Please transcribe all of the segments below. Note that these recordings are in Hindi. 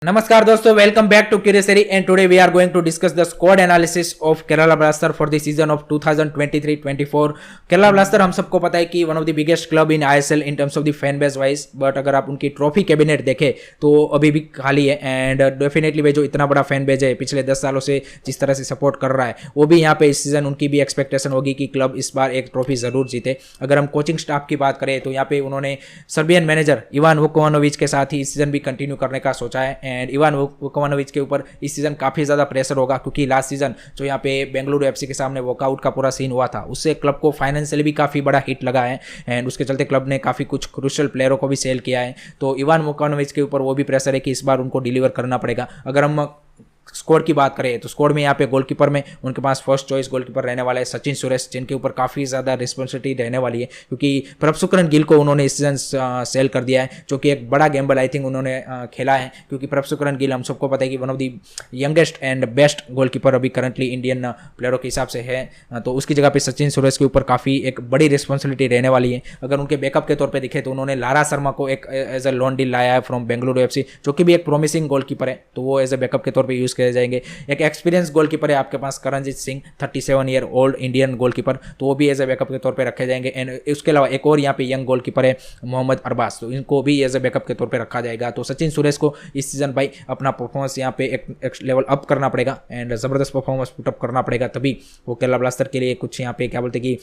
नमस्कार दोस्तों, welcome back to Curiosity and today we are going to discuss the squad analysis of Kerala Blaster for the season of 2023-24। Kerala Blaster हम सबको पता है कि one of the biggest club in ISL in terms of the fan base wise, but अगर आप उनकी ट्रॉफी कैबिनेट देखें तो अभी भी खाली है। एंड डेफिनेटली वे जो इतना बड़ा फैन बेस है पिछले 10 सालों से जिस तरह से सपोर्ट कर रहा है, वो भी यहाँ पे इस सीजन उनकी भी एक्सपेक्टेशन होगी कि क्लब इस बार एक ट्रॉफी जरूर जीते। अगर हम कोचिंग स्टाफ की बात करें तो यहाँ पे उन्होंने सर्बियन मैनेजर इवान वुकोवानोविच के साथ ही इस सीजन भी कंटिन्यू करने का सोचा है। एंड इवान वुकोवानोविच के ऊपर इस सीजन काफी ज्यादा प्रेशर होगा, क्योंकि लास्ट सीजन जो यहाँ पे बेंगलुरु एफसी के सामने वॉकआउट का पूरा सीन हुआ था, उससे क्लब को फाइनेंशियली भी काफी बड़ा हिट लगा है। एंड उसके चलते क्लब ने काफी कुछ क्रूशियल प्लेयरों को भी सेल किया है। तो इवान वुकोवानोविच के ऊपर वो भी प्रेशर है कि इस बार उनको डिलीवर करना पड़ेगा। अगर हम स्कोर की बात करें तो स्कोर में यहाँ पे गोलकीपर में उनके पास फर्स्ट चॉइस गोलकीपर रहने वाला है सचिन सुरेश, जिनके ऊपर काफ़ी ज़्यादा रिस्पॉन्सिबिलिटी रहने वाली है, क्योंकि प्रभसुकरन गिल को उन्होंने इस सीजन सेल कर दिया है, जो कि एक बड़ा गैम्बल आई थिंक उन्होंने खेला है, क्योंकि प्रभसुकरन गिल हम सबको पता है कि one of the youngest and best goalkeeper अभी करंटली इंडियन प्लेयरों के हिसाब से है। तो उसकी जगह पे सचिन सुरेश के ऊपर काफ़ी एक बड़ी रिस्पॉन्सिबिलिटी रहने वाली है। अगर उनके बैकअप के तौर पर दिखे तो उन्होंने लारा शर्मा को एक एज अ लोन डील लाया है फ्रॉम बेंगलुरु एफसी, जो कि भी एक प्रॉमिसिंग गोलकीपर है, तो वो एज ए बैकअप के तौर पर यूज़ किए जाएंगे। एक एक्सपीरियंस गोलकीपर है आपके पास Karanjit Singh, 37 year old Indian goalkeeper, तो वो भी एज ए बैकअप के तौर पे रखे जाएंगे। एंड उसके अलावा एक और यहाँ पे यंग गोलकीपर है मोहम्मद अरबाज, तो इनको भी एज ए बैकअप के तौर पे रखा जाएगा। तो सचिन सुरेश को इस सीजन भाई अपना परफॉर्मेंस यहाँ पे एक लेवल अप करना पड़ेगा एंड जबरदस्त परफॉर्मेंस पुटअप करना पड़ेगा, तभी वो केरला ब्लास्टर के लिए कुछ यहाँ पे क्या बोलते कि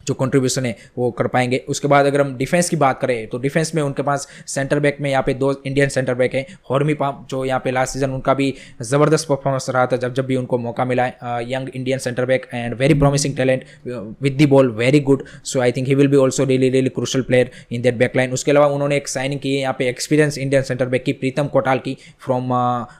जो कंट्रीब्यूशन है वो कर पाएंगे। उसके बाद अगर हम डिफेंस की बात करें तो डिफेंस में उनके पास सेंटर बैक में यहाँ पे दो इंडियन सेंटर बैक है, हॉर्मी पाम, जो यहाँ पे लास्ट सीजन उनका भी जबरदस्त परफॉर्मेंस रहा था जब भी उनको मौका मिला है। Young Indian centre back and very promising talent with the ball, very good, so I think he will be also really crucial player in that back line. उसके अलावा उन्होंने एक साइनिंग की है यहाँ पे एक्सपीरियंस इंडियन सेंटर बैक की, प्रीतम कोटाल की फ्रॉम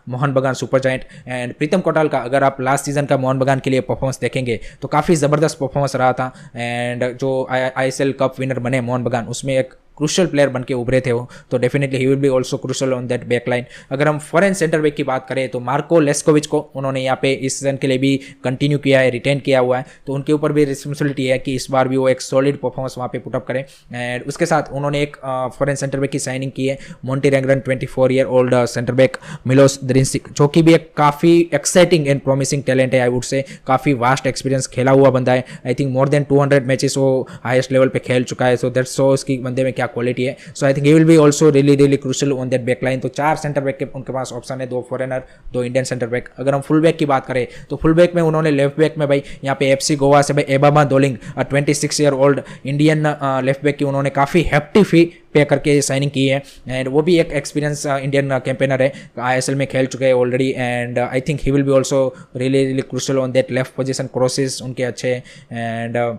मोहन बगान सुपर जायंट। एंड प्रीतम कोटाल का अगर आप लास्ट सीजन का मोहन बगान के लिए परफॉर्मेंस देखेंगे तो काफ़ी ज़बरदस्त परफॉर्मेंस रहा था। एंड जो आईएसएल कप विनर बने मोहन बगान, उसमें एक क्रूशियल प्लेयर बन के उभरे थे वो, तो definitely he will be also crucial on that back line. अगर हम फॉरेन सेंटर बैक की बात करें तो मार्को लेस्कोविच को उन्होंने यहाँ पे इस सीजन के लिए भी कंटिन्यू किया है, रिटेन किया हुआ है, तो उनके ऊपर भी रिस्पॉन्सिबिलिटी है कि इस बार भी वो एक सॉलिड परफॉर्मेंस वहाँ पे पुटअप करें। एंड उसके साथ उन्होंने एक फॉरेन सेंटर बैक की साइनिंग की है, Montenegrin 24 year old centre back Milos Drincic, जो कि भी एक काफ़ी एक्साइटिंग एंड प्रॉमिसिंग टैलेंट है। आई वुड से काफ़ी वास्ट एक्सपीरियंस खेला हुआ बंदा है, I think more than 200 matches वो हाईएस्ट लेवल पे खेल चुका है, सो दैट्स सो उसकी बंदे में क्या क्वालिटी है। So I think he will be also really crucial on that back line. तो 4 सेंटर बैक के उनके पास ऑप्शन है, 2 फॉरेनर 2 इंडियन सेंटर बैक। अगर हम फुल बैक की बात करें तो फुल बैक में उन्होंने लेफ्ट बैक में भाई यहाँ पे एफसी गोवा से भाई एबामा दोलिंग 26 year old Indian left back की उन्होंने काफ़ी हैप्टी फी पे करके साइनिंग की है। एंड वो भी एक एक्सपीरियंस इंडियन कैंपेनर है, आईएसएल में खेल चुके हैं already. And I think he will be also really crucial on that left position, crosses उनके अच्छे हैं एंड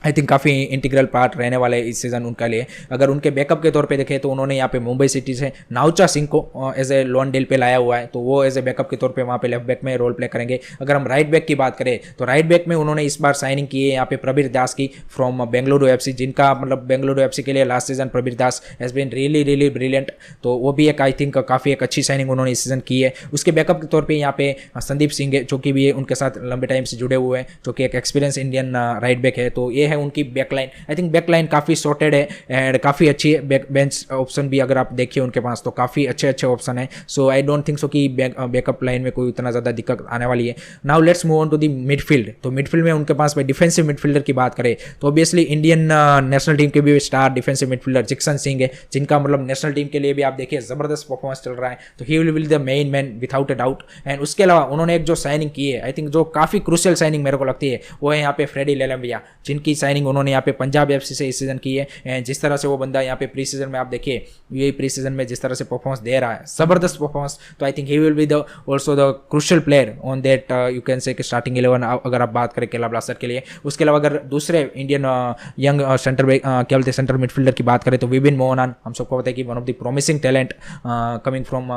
आई थिंक काफ़ी इंटीग्रल पार्ट रहने वाले इस सीज़न उनके लिए। अगर उनके बैकअप के तौर पे देखें तो उन्होंने यहाँ पे मुंबई सिटी से नाउचा सिंह को एज ए लोन डील पे लाया हुआ है, तो वो एज ए बैकअप के तौर पे वहाँ पे लेफ्ट बैक में रोल प्ले करेंगे। अगर हम राइट बैक की बात करें तो राइट बैक में उन्होंने इस बार साइनिंग की है यहाँ पे प्रबीर दास की फ्रॉम बेंगलुरु एफसी, जिनका मतलब बेंगलुरु एफसी के लिए last season Prabir Das has been really brilliant, तो वो भी एक आई थिंक काफ़ी एक अच्छी साइनिंग उन्होंने इस सीजन की है। उसके बैकअप के तौर पर यहाँ पे संदीप सिंह है, जो कि भी उनके साथ लंबे टाइम से जुड़े हुए हैं, जो कि एक एक्सपीरियंस इंडियन राइट बैक है। तो ये है उनकी back line. I think back line काफ़ी सॉर्टेड है एंड काफ़ी अच्छी है। बेंच ऑप्शन भी अगर आप देखिए उनके पास तो काफ़ी अच्छे ऑप्शन है। So I don't think so कि बैकअप लाइन में कोई उतना ज़्यादा दिक्कत आने वाली है। Now let's move on to the midfield. तो मिडफील्ड में उनके पास डिफेंसिव मिडफील्डर की बात करें तो ऑब्वियसली इंडियन नेशनल टीम के भी star defensive midfielder Jeakson Singh है, जिनका मतलब नेशनल टीम के लिए भी आप देखिए ज़बरदस्त परफॉर्मेंस चल रहा है, तो he will be the main man without a doubt. And उसके अलावा उन्होंने एक जो साइनिंग की है, आई थिंक जो काफ़ी क्रूशियल साइनिंग मेरे को लगती है, वो है यहाँ पे फ्रेडी लेलम्बिया, जिनकी साइनिंग उन्होंने यहाँ पे पंजाब एफसी से इस सीजन की है। एंड जिस तरह से वो बंदा यहाँ पे प्री सीजन में आप देखिए, यही प्री सीजन में जिस तरह से परफॉर्मेंस दे रहा है, जबरदस्त परफॉर्मेंस, तो आई think he will be the also the crucial player on that you can से स्टार्टिंग 11 अगर आप बात करें केरला ब्लास्टर के लिए। उसके अलावा अगर दूसरे इंडियन यंग सेंटर बैक क्या बोलते हैं सेंटर मिडफील्डर की बात करें तो विपिन मोहन, हम सबको पता है कि one of the promising talent coming from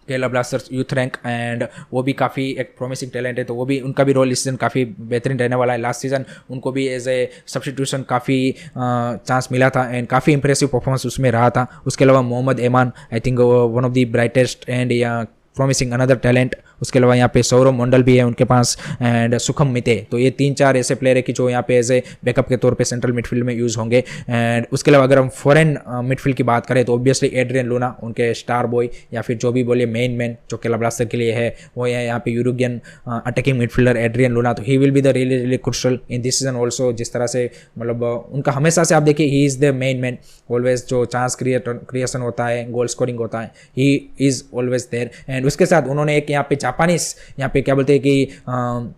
Kerala blasters youth rank, and वो भी काफ़ी एक प्रॉमिसिंग टैलेंट है, तो वो भी उनका भी रोल इस सीजन काफ़ी बेहतरीन रहने वाला है। लास्ट सीजन उनको भी एज ए सब्स्टिट्यूशन काफ़ी चांस मिला था एंड काफ़ी इंप्रेसिव परफॉर्मेंस उसमें रहा था। उसके अलावा Mohammed Aimen, I think one of the brightest and या प्रॉमिसिंग अनदर टैलेंट उसके अलावा यहाँ पे सौरभ मंडल भी है उनके पास एंड सुखम मिते। तो ये 3-4 ऐसे प्लेयर है कि जो यहाँ पे एज ए बैकअप के तौर पे सेंट्रल मिडफील्ड में यूज़ होंगे। एंड उसके अलावा अगर हम फॉरेन मिडफील्ड की बात करें तो ऑब्वियसली एड्रियन लूना उनके स्टार बॉय या फिर जो भी बोलिए मेन मैन जो केरला ब्लास्टर के लिए है वो है यहाँ पे European attacking midfielder Adrian Luna. तो he will be the really crucial in this season also. जिस तरह से मतलब उनका हमेशा से आप देखिए he is the main man always, जो चांस क्रिएशन होता है, गोल स्कोरिंग होता है, he is always there. And उसके साथ उन्होंने एक यहाँ पे जापानीज यहाँ पे क्या बोलते हैं कि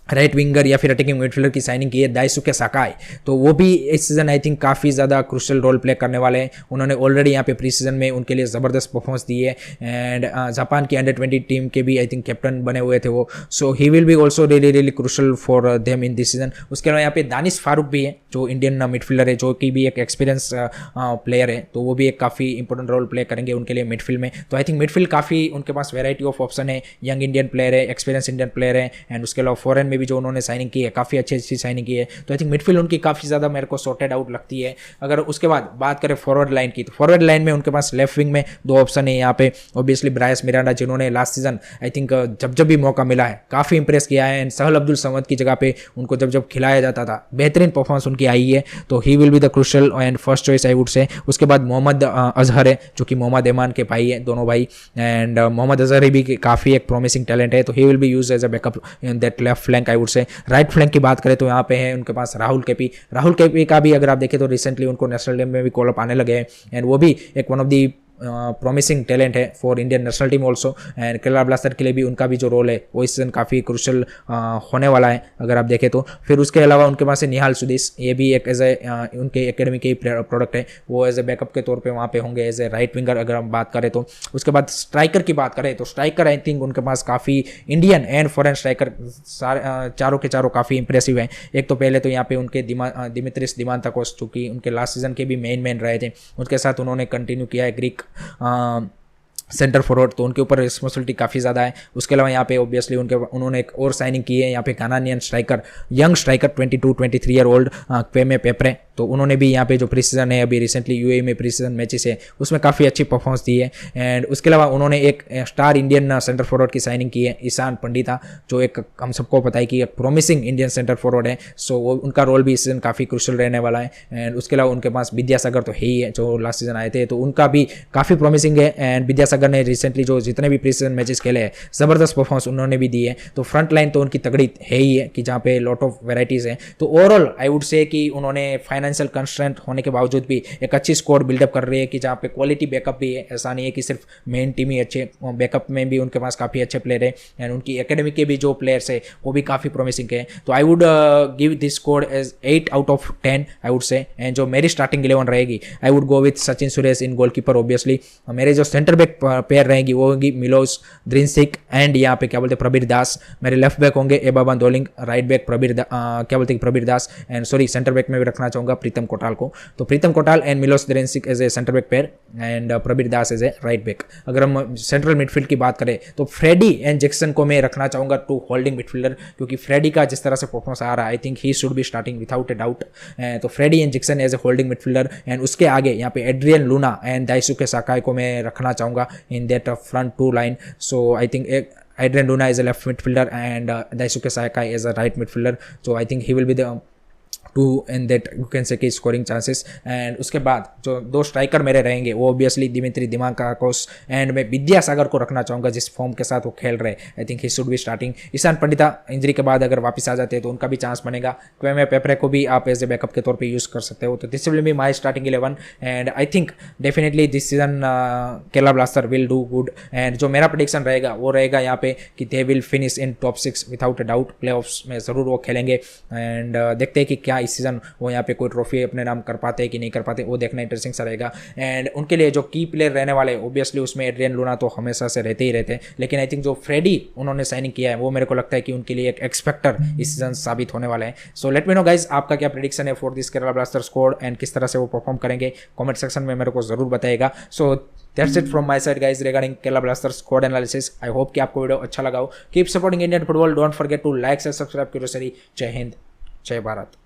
राइट विंगर या फिर अटैकिंग मिडफील्डर की साइनिंग की है दाइसुके साकाई। तो वो भी इस सीजन आई थिंक काफ़ी ज़्यादा क्रुशियल रोल प्ले करने वाले हैं। उन्होंने ऑलरेडी यहाँ पे प्री सीजन में उनके लिए ज़बरदस्त परफॉर्मेंस दी है एंड जापान की अंडर-20 टीम के भी आई थिंक कैप्टन बने हुए थे वो। So he will be also really crucial for them in this season. उसके अलावा यहाँ पे दानिश फारूक भी है जो इंडियन मिडफील्डर है, जो कि भी एक एक्सपीरियंस प्लेयर है। तो वो भी एक काफ़ी इंपॉर्टेंट रोल प्ले करेंगे उनके लिए मिडफील्ड में। तो आई थिंक मिडफील्ड काफ़ी उनके पास वेराइटी ऑफ ऑप्शन है, यंग इंडियन प्लेयर है, एक्सपीरियंस इंडियन प्लेयर है एंड उसके अलावा फॉरेन में भी जो उन्होंने साइनिंग की है काफ़ी अच्छी साइनिंग की है। तो आई थिंक मिडफील्ड उनकी काफ़ी ज़्यादा मेरे को सॉर्टेड आउट लगती है। अगर उसके बाद बात करें फॉरवर्ड लाइन की, तो फॉरवर्ड लाइन में उनके पास लेफ्ट विंग में 2 ऑप्शन है यहाँ पे। ऑब्वियसली ब्रायस मिरांडा जिन्होंने लास्ट सीजन आई थिंक जब भी मौका मिला है काफ़ी इंप्रेस किया है एंड सहल अब्दुल समद की जगह पे उनको जब खिलाया जाता था बेहतरीन परफॉर्मेंस उनकी आई है। तो he will be the crucial and first choice I would से। उसके बाद मोहम्मद अजहर है जो कि मोहम्मद एमान के भाई है, दोनों भाई। एंड मोहम्मद अजहर भी काफ़ी एक प्रॉमिसिंग टैलेंट है। तो he will be use as a backup in that left flank I would say. Right flank की बात करें तो यहाँ पे है उनके पास राहुल केपी का भी अगर आप देखें तो रिसेंटली उनको नेशनल टीम में भी कॉल अप आने लगे हैं एंड वो भी एक one of the promising talent है for Indian national team also. And Kerala Blaster के लिए भी उनका भी जो रोल है वो इस सीजन काफ़ी क्रुशियल होने वाला है अगर आप देखें तो। फिर उसके अलावा उनके पास है निहाल सुदीस, ये भी एक एज ए उनके एकेडमी के प्रोडक्ट है, वो एज ए बैकअप के तौर पे वहाँ पे होंगे एज ए राइट विंगर अगर हम बात करें तो। उसके बाद स्ट्राइकर की बात करें तो स्ट्राइकर आई थिंक उनके पास काफ़ी इंडियन एंड फॉरेन स्ट्राइकर चारों के चारों काफ़ी इंप्रेसिव हैं। एक तो पहले तो यहाँ पे उनके दिमित्रिस दिमांताकोस जो कि उनके लास्ट सीजन के भी मेन रहे थे, उसके साथ उन्होंने कंटिन्यू किया है ग्रीक सेंटर फॉरवर्ड, तो उनके ऊपर रिस्पॉन्सिबिलिटी काफ़ी ज़्यादा है। उसके अलावा यहाँ पे ऑब्वियसली उन्होंने एक और साइनिंग की है यहाँ पे Ghanaian striker, young striker 22-23 year old Kwame Peprah. तो उन्होंने भी यहाँ पे जो प्री सीजन है अभी रिसेंटली यूएई में प्री सीजन मैचेस है उसमें काफ़ी अच्छी परफॉर्मेंस दी है। एंड उसके अलावा उन्होंने एक स्टार इंडियन सेंटर फॉरवर्ड की साइनिंग की है ईशान पंडिता, जो एक हम सबको पता है कि एक प्रॉमिसिंग इंडियन सेंटर फॉरवर्ड है। सो वो उनका रोल भी इस सीजन काफ़ी क्रुशियल रहने वाला है। एंड उसके अलावा उनके पास विद्यासागर तो है ही है जो लास्ट सीजन आए थे, तो उनका भी काफ़ी प्रॉमिसिंग है। एंड विद्यासागर ने रिसेंटली जो जितने भी प्री सीजन मैचेस खेले हैं ज़बरदस्त परफॉर्मेंस उन्होंने भी दी है। तो फ्रंट लाइन तो उनकी तगड़ी है ही है कि जहाँ पे लॉट ऑफ वेराइटीज़ हैं। तो ओवरऑल आई वुड से कि उन्होंने फाइनेंशियल कंस्ट्रेंट होने के बावजूद भी एक अच्छी स्कोर बिल्डअप कर रही है कि जहाँ पे क्वालिटी बैकअप भी है। ऐसा नहीं है कि सिर्फ मेन टीम ही अच्छे, बैकअप में भी उनके पास काफ़ी अच्छे प्लेयर है एंड उनकी एकेडमी के भी जो प्लेयर्स है वो भी काफ़ी प्रॉमिसिंग है। तो I would give this score as 8 out of 10 I would say. And जो मेरी स्टार्टिंग 11 रहेगी I would go with Sachin Suresh in goalkeeper obviously. मेरे जो सेंटर बैक पेयर रहेगी वो होगी मिलोस द्रिंसिक एंड यहाँ पे क्या बोलते हैं प्रबीर दास। मेरे लेफ्ट बैक होंगे एबाबान दोलिंग, राइट बैक क्या बोलते हैं Prabir Das and sorry centre back में भी रखना चाहूँगा प्रीतम कोटाल को। तो Pritam Kotal and Milos Drincic as a centre back pair and Prabir Das as a right back. अगर हम सेंट्रल मिडफील्ड की बात करें तो फ्रेडी एंड जैक्सन को मैं रखना चाहूँगा टू होल्डिंग मिडफील्डर, क्योंकि फ्रेडी का जिस तरह से परफॉर्मेंस आ रहा है I think he should be starting without a doubt. तो Freddy and Jackson as a holding midfielder and उसके आगे यहाँ पे Adrian Luna and Daisuke Sakai को मैं रखना चाहूँगा in that front two line. So I think Adrian Luna is a left midfielder and Daisuke Sakai is a right midfielder. So I think he will be the two in that you can say की स्कोरिंग चांसेस। एंड उसके बाद जो 2 स्ट्राइकर मेरे रहेंगे वो ऑब्वियसली दिमित्री दिमांकाकोस एंड मैं विद्यासागर को रखना चाहूँगा जिस फॉर्म के साथ वो खेल रहे हैं। I think he should be starting. Ishan Pandita injury के बाद अगर वापस आ जाते हैं तो उनका भी चांस बनेगा। क्वेमे पेपरे को भी आप एज ए बैकअप के तौर पर यूज़ कर सकते हो। तो this will be my starting 11 and I think definitely this season Kerala blaster will do good. And जो मेरा प्रेडिक्शन रहेगा वो रहेगा यहाँ पे कि they will finish in top 6 without a doubt. Play offs में ज़रूर वो खेलेंगे एंड देखते हैं कि क्या इस सीजन वो यहाँ पे कोई ट्रॉफी अपने नाम कर पाते हैं कि नहीं कर पाते, वो देखना इंटरेस्टिंग सा रहेगा। एंड उनके लिए जो की प्लेयर रहने वाले ऑब्वियसली उसमें एड्रियन लूना तो हमेशा से रहते ही रहते हैं, लेकिन आई थिंक जो फ्रेडी उन्होंने साइनिंग किया है वो मेरे को लगता है कि उनके लिए एक एक्सपेक्टर इस सीजन साबित होने वाले हैं। So let me know guys आपका क्या प्रेडिक्शन है for this Kerala blaster squad and किस तरह से वो परफॉर्म करेंगे, कमेंट सेक्शन में मेरे को जरूर बताएगा। So that's it from my side guys regarding Kerala blaster squad analysis. I hope कि आपको वीडियो अच्छा लगा हो। Keep supporting Indian football, don't forget to like से सब्सक्राइब करो सरी। जय हिंद, जय भारत।